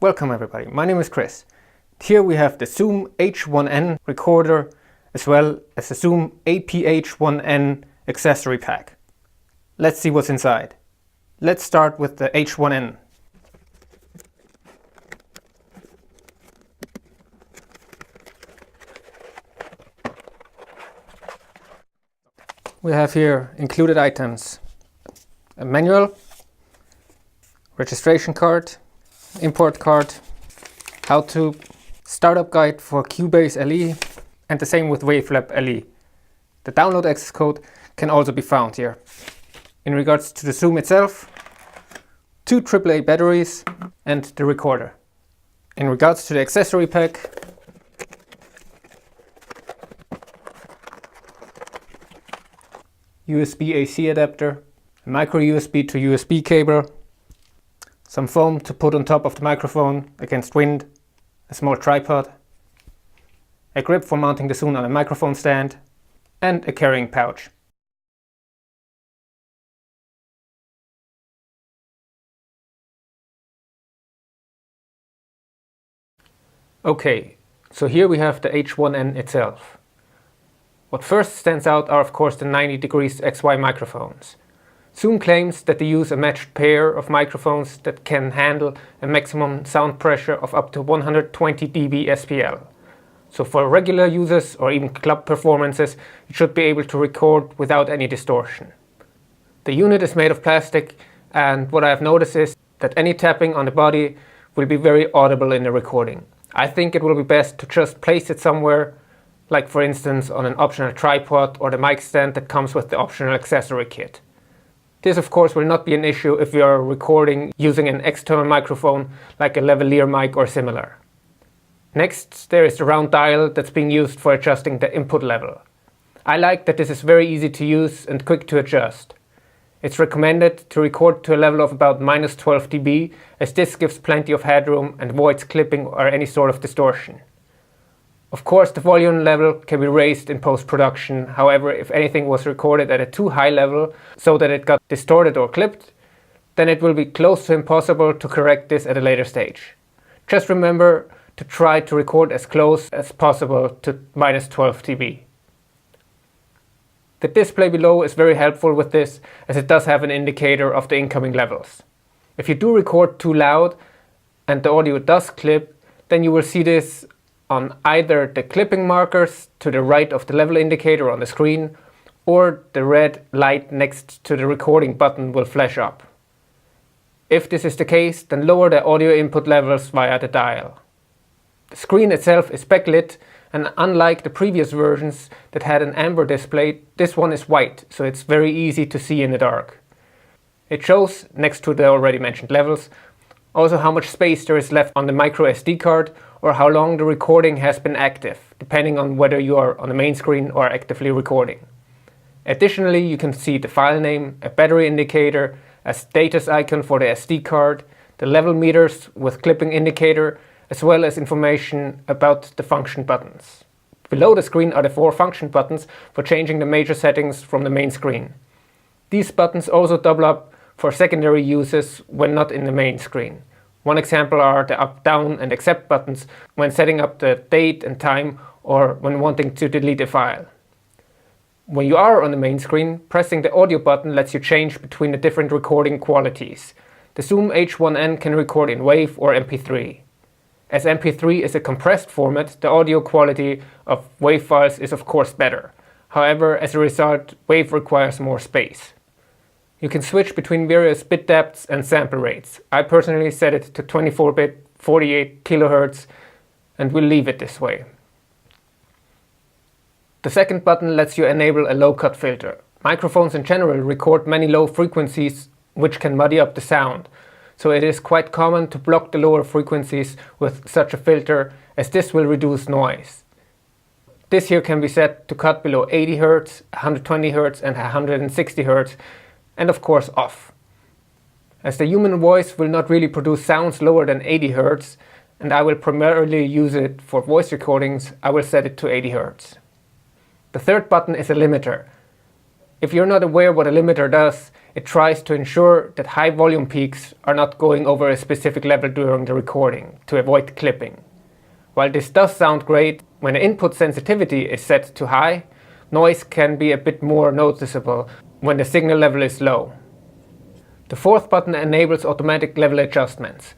Welcome everybody, my name is Chris. Here we have the Zoom H1n recorder as well as the Zoom APH-1n accessory pack. Let's see what's inside. Let's start with the H1n. We have here included items: a manual, registration card, import card, how-to, startup guide for Cubase LE, and the same with Wavelab LE. The download access code can also be found here. In regards to the Zoom itself, 2 AAA batteries and the recorder. In regards to the accessory pack, USB AC adapter, a micro USB to USB cable, some foam to put on top of the microphone against wind, a small tripod, a grip for mounting the Zoom on a microphone stand, and a carrying pouch. Okay, so here we have the H1n itself. What first stands out are of course the 90 degrees XY microphones. Zoom claims that they use a matched pair of microphones that can handle a maximum sound pressure of up to 120 dB SPL. So for regular users or even club performances, you should be able to record without any distortion. The unit is made of plastic, and what I have noticed is that any tapping on the body will be very audible in the recording. I think it will be best to just place it somewhere, like for instance on an optional tripod or the mic stand that comes with the optional accessory kit. This of course will not be an issue if you are recording using an external microphone like a lavalier mic or similar. Next, there is the round dial that's being used for adjusting the input level. I like that this is very easy to use and quick to adjust. It's recommended to record to a level of about -12 dB, as this gives plenty of headroom and avoids clipping or any sort of distortion. Of course, the volume level can be raised in post-production. However, if anything was recorded at a too high level so that it got distorted or clipped, then it will be close to impossible to correct this at a later stage. Just remember to try to record as close as possible to -12 dB. The display below is very helpful with this, as it does have an indicator of the incoming levels. If you do record too loud and the audio does clip, then you will see this on either the clipping markers to the right of the level indicator on the screen, or the red light next to the recording button will flash up. If this is the case, then lower the audio input levels via the dial. The screen itself is backlit, and unlike the previous versions that had an amber display, this one is white, so it's very easy to see in the dark. It shows, next to the already mentioned levels, also how much space there is left on the micro SD card, or how long the recording has been active, depending on whether you are on the main screen or actively recording. Additionally, you can see the file name, a battery indicator, a status icon for the SD card, the level meters with clipping indicator, as well as information about the function buttons. Below the screen are the 4 function buttons for changing the major settings from the main screen. These buttons also double up for secondary uses when not in the main screen. One example are the up, down and accept buttons when setting up the date and time, or when wanting to delete a file. When you are on the main screen, pressing the audio button lets you change between the different recording qualities. The Zoom H1n can record in WAV or MP3. As MP3 is a compressed format, the audio quality of WAV files is of course better. However, as a result, WAV requires more space. You can switch between various bit depths and sample rates. I personally set it to 24-bit 48 kHz and will leave it this way. The second button lets you enable a low-cut filter. Microphones in general record many low frequencies which can muddy up the sound, so it is quite common to block the lower frequencies with such a filter, as this will reduce noise. This here can be set to cut below 80 Hz, 120 Hz and 160 Hz, and of course off. As the human voice will not really produce sounds lower than 80 Hz, and I will primarily use it for voice recordings, I will set it to 80 Hz. The third button is a limiter. If you're not aware what a limiter does, it tries to ensure that high volume peaks are not going over a specific level during the recording to avoid clipping. While this does sound great, when the input sensitivity is set to high, noise can be a bit more noticeable when the signal level is low. The fourth button enables automatic level adjustments.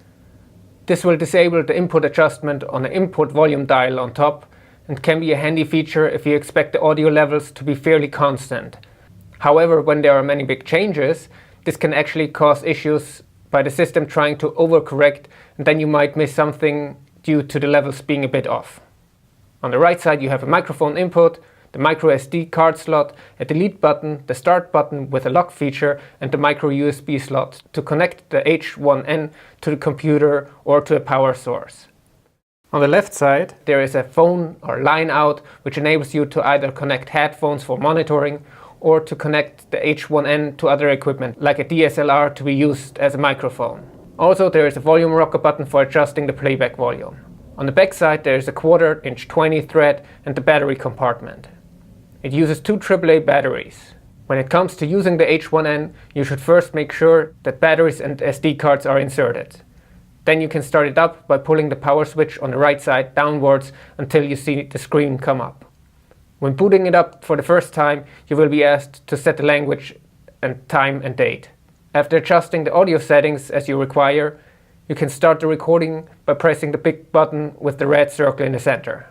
This will disable the input adjustment on the input volume dial on top and can be a handy feature if you expect the audio levels to be fairly constant. However, when there are many big changes, this can actually cause issues by the system trying to overcorrect, and then you might miss something due to the levels being a bit off. On the right side you have a microphone input, the micro SD card slot, a delete button, the start button with a lock feature, and the micro USB slot to connect the H1n to the computer or to a power source. On the left side there is a phone or line out, which enables you to either connect headphones for monitoring or to connect the H1n to other equipment like a DSLR to be used as a microphone. Also, there is a volume rocker button for adjusting the playback volume. On the back side there is a 1/4" 20 thread and the battery compartment. It uses 2 AAA batteries. When it comes to using the H1n, you should first make sure that batteries and SD cards are inserted. Then you can start it up by pulling the power switch on the right side downwards until you see the screen come up. When booting it up for the first time, you will be asked to set the language and time and date. After adjusting the audio settings as you require, you can start the recording by pressing the big button with the red circle in the center.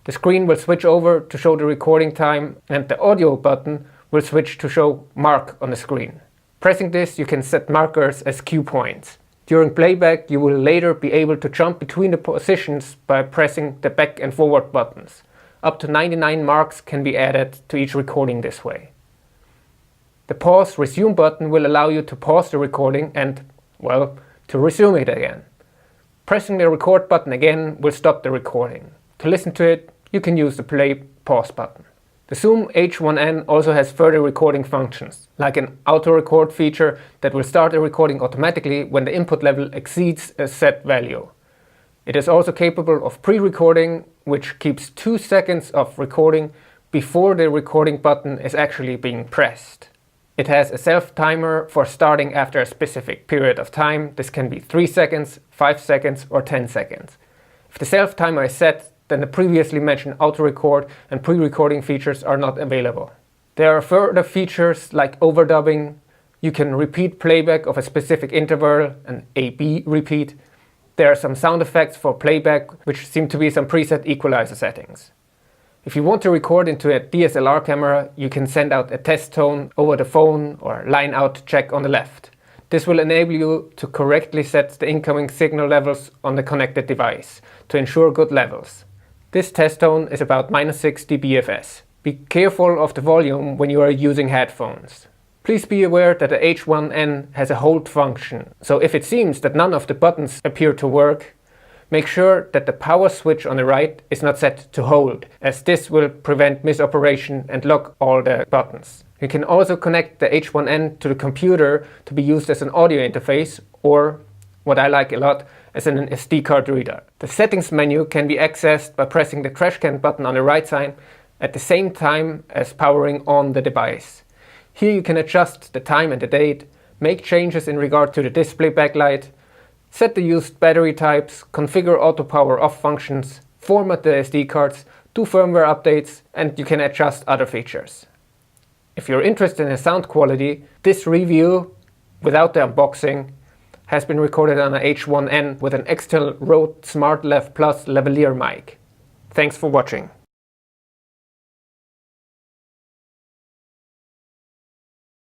The screen will switch over to show the recording time, and the audio button will switch to show mark on the screen. Pressing this, you can set markers as cue points. During playback, you will later be able to jump between the positions by pressing the back and forward buttons. Up to 99 marks can be added to each recording this way. The pause resume button will allow you to pause the recording and, well, to resume it again. Pressing the record button again will stop the recording. To listen to it, you can use the play pause button. The Zoom H1n also has further recording functions, like an auto record feature that will start a recording automatically when the input level exceeds a set value. It is also capable of pre-recording, which keeps 2 seconds of recording before the recording button is actually being pressed. It has a self-timer for starting after a specific period of time. This can be 3 seconds, 5 seconds or 10 seconds. If the self-timer is set, then the previously mentioned auto-record and pre-recording features are not available. There are further features like overdubbing. You can repeat playback of a specific interval, an A-B repeat. There are some sound effects for playback, which seem to be some preset equalizer settings. If you want to record into a DSLR camera, you can send out a test tone over the phone or line out check on the left. This will enable you to correctly set the incoming signal levels on the connected device to ensure good levels. This test tone is about -6 dBFS. Be careful of the volume when you are using headphones. Please be aware that the H1n has a hold function, so if it seems that none of the buttons appear to work, make sure that the power switch on the right is not set to hold, as this will prevent misoperation and lock all the buttons. You can also connect the H1n to the computer to be used as an audio interface, or, what I like a lot, as an SD card reader. The settings menu can be accessed by pressing the trash can button on the right side at the same time as powering on the device. Here you can adjust the time and the date, make changes in regard to the display backlight, set the used battery types, configure auto power off functions, format the SD cards, do firmware updates, and you can adjust other features. If you're interested in the sound quality, this review, without the unboxing, has been recorded on an H1n with an external Rode SmartLav Plus lavalier mic. Thanks for watching.